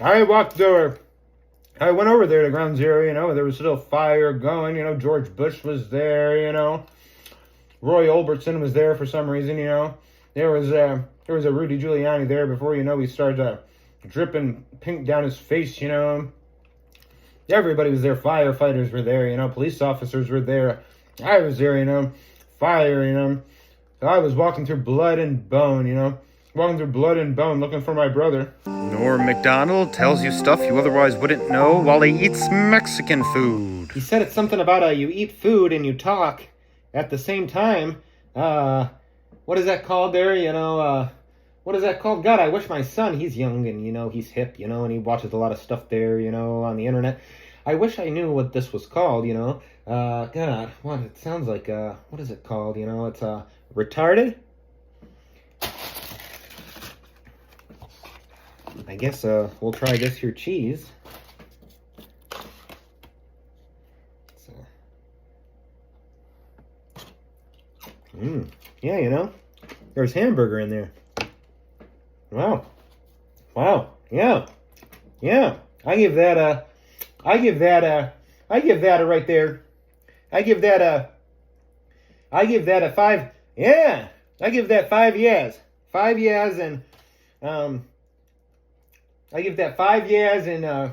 I walked over. I went over there to Ground Zero, there was still fire going, George Bush was there, Roy Orbison was there for some reason, There was a Rudy Giuliani there before, he started dripping pink down his face, Everybody was there. Firefighters were there, police officers were there. I was there, fire, So I was walking through blood and bone, walking through blood and bone looking for my brother. Norm Macdonald tells you stuff you otherwise wouldn't know while he eats Mexican food. He said it's something about you eat food and you talk at the same time. What is that called there? What is that called? God, I wish my son, he's young and, he's hip, and he watches a lot of stuff there, on the internet. I wish I knew what this was called, God, what it sounds like, what is it called? It's, retarded? I guess, we'll try this here cheese. Yeah, there's hamburger in there. Wow. Yeah. I give that a right there. I give that a 5. Yeah. I give that 5 yeahs. 5 yeahs and, I give that 5 yeahs and,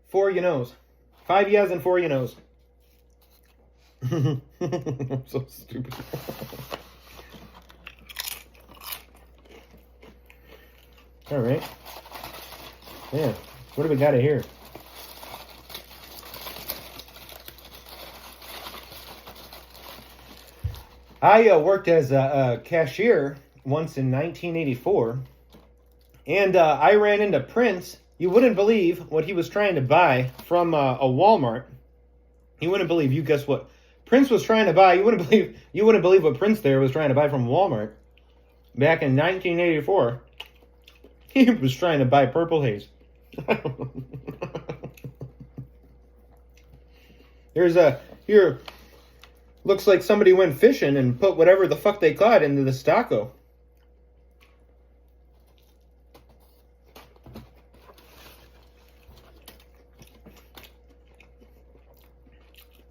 4 you-knows. 5 yeahs and 4 you-knows. I'm so stupid. All right. Yeah. What do we got here? I worked as a cashier once in 1984, and I ran into Prince. You wouldn't believe what he was trying to buy from a Walmart. You wouldn't believe. You guess what Prince was trying to buy? You wouldn't believe what Prince there was trying to buy from Walmart back in 1984. He was trying to buy Purple Haze. Here, looks like somebody went fishing and put whatever the fuck they caught into the taco.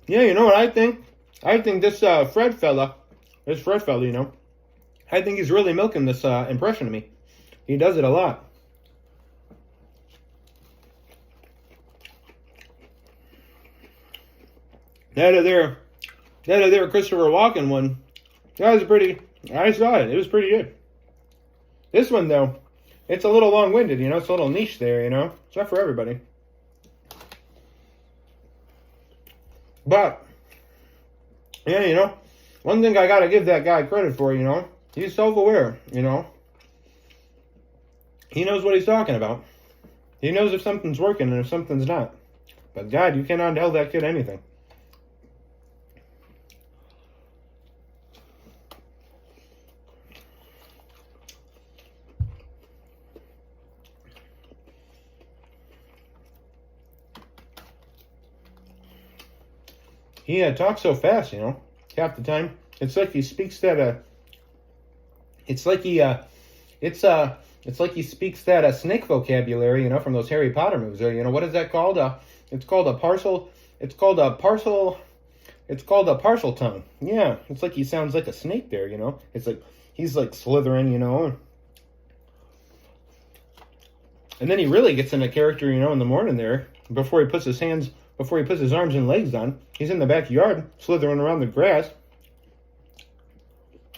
Yeah, you know what I think? I think this Fred fella, I think he's really milking this impression of me. He does it a lot. That of there Christopher Walken one, I saw it. It was pretty good. This one, though, it's a little long-winded, It's a little niche there, It's not for everybody. But, yeah, one thing I gotta give that guy credit for, he's self-aware, He knows what he's talking about. He knows if something's working and if something's not. But God, you cannot tell that kid anything. He talks so fast, half the time. It's like he speaks that, it's like he speaks that snake vocabulary, from those Harry Potter movies. What is that called? It's called a parcel tongue. Yeah, it's like he sounds like a snake there, It's like he's like slithering, And then he really gets into character, in the morning there, before he puts his arms and legs on. He's in the backyard, slithering around the grass.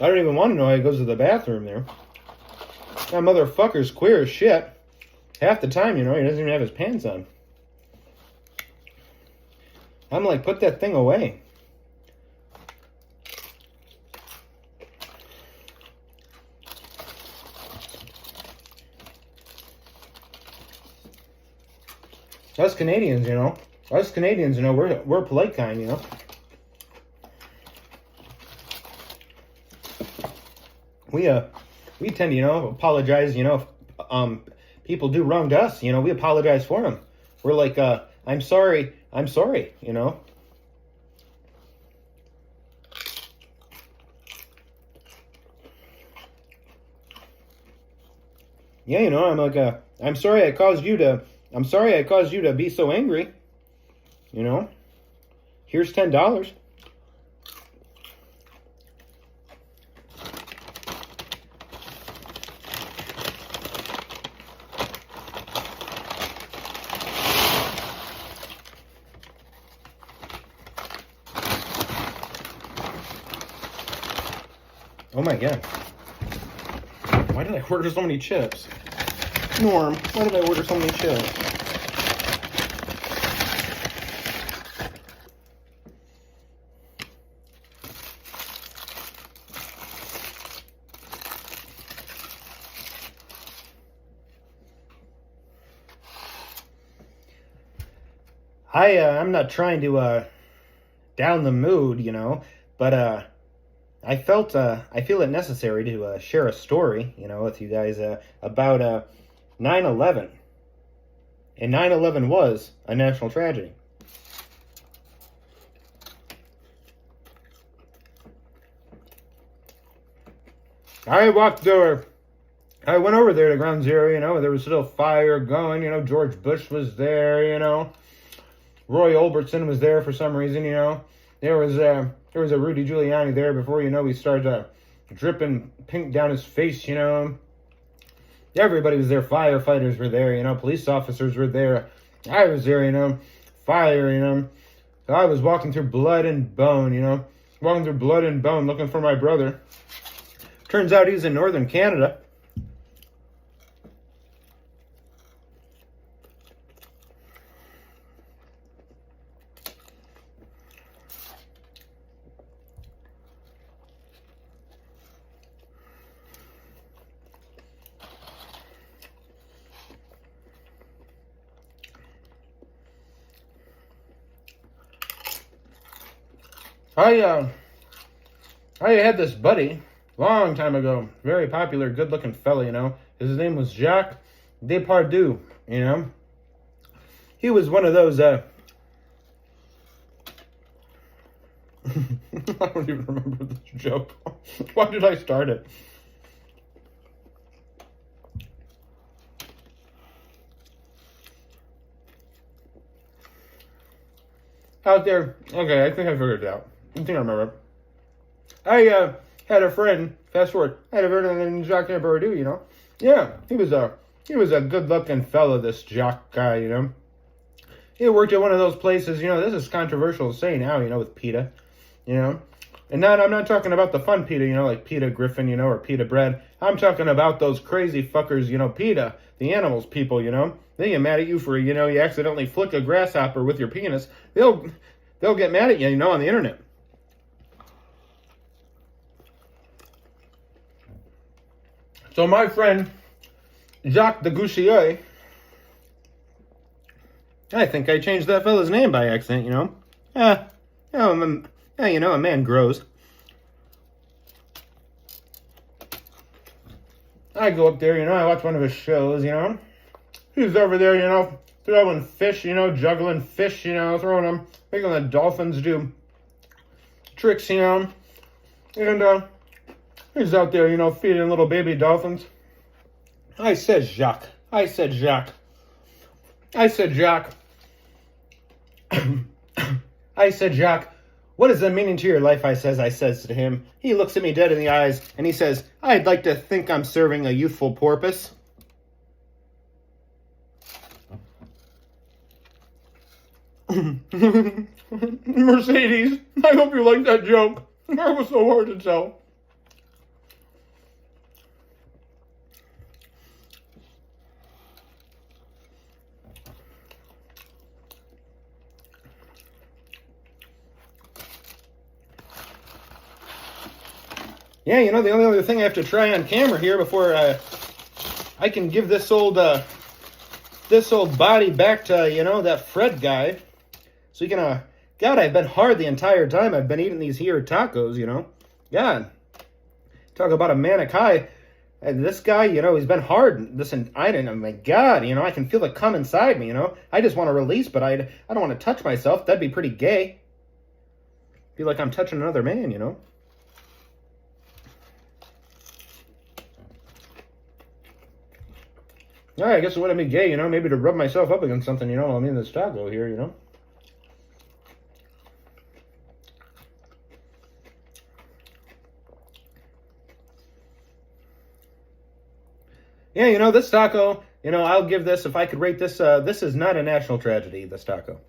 I don't even want to know how he goes to the bathroom there. That motherfucker's queer as shit. Half the time, he doesn't even have his pants on. I'm like, put that thing away. Us Canadians, we're polite kind, We tend to, apologize, if people do wrong to us, we apologize for them. We're like, I'm sorry, Yeah, I'm like, I'm sorry I caused you to I'm sorry I caused you to be so angry. You know, here's $10. Oh my God. Why did I order so many chips? Norm, why did I order so many chips? I'm not trying to down the mood, you know, but I feel it necessary to share a story, you know, with you guys about 9/11. And 9/11 was a national tragedy. I went over there to Ground Zero, you know, there was still fire going, you know, George Bush was there, you know, Roy Orbison was there for some reason, you know, there was a Rudy Giuliani there before, you know, he started dripping pink down his face, you know. Everybody was there, firefighters were there, you know, police officers were there, I was there, you know, fire, you know. So I was walking through blood and bone, you know, looking for my brother. Turns out he's in northern Canada. I had this buddy long time ago, very popular, good-looking fella, you know. His name was Jacques Depardieu, you know. He was one of those, I don't even remember this joke. Why did I start it? Out there, okay, I think I figured it out. I think I remember. I had a friend, fast forward, I had a friend named Jacques Depardieu, you know. Yeah, he was a good-looking fella, this Jacques guy, you know. He worked at one of those places, you know, this is controversial to say now, you know, with PETA, you know. And I'm not talking about the fun PETA, you know, like PETA Griffin, you know, or PETA Bread. I'm talking about those crazy fuckers, you know, PETA, the animals people, you know. They get mad at you for, you know, you accidentally flick a grasshopper with your penis. They'll get mad at you, you know, on the internet. So my friend, Jacques de Gouchier, I think I changed that fella's name by accident, you know. You know, a man grows. I go up there, you know, I watch one of his shows, you know. He's over there, you know, throwing fish, you know, juggling fish, you know, throwing them, making the dolphins do tricks, you know. And he's out there, you know, feeding little baby dolphins. I said, Jacques, what is the meaning to your life? I says to him. He looks at me dead in the eyes, and he says, I'd like to think I'm serving a youthful porpoise. Mercedes, I hope you like that joke. That was so hard to tell. Yeah, you know, the only other thing I have to try on camera here before I can give this old body back to, you know, that Fred guy. So you can, God, I've been hard the entire time I've been eating these here tacos, you know. God, talk about a manic high. And this guy, you know, he's been hard. Listen, oh my God, you know, I can feel it come inside me, you know. I just want to release, but I don't want to touch myself. That'd be pretty gay. Feel like I'm touching another man, you know. All right, I guess it wouldn't be gay, maybe to rub myself up against something, while I'm in this taco here. Yeah, this taco, I'll give this, if I could rate this, this is not a national tragedy, this taco.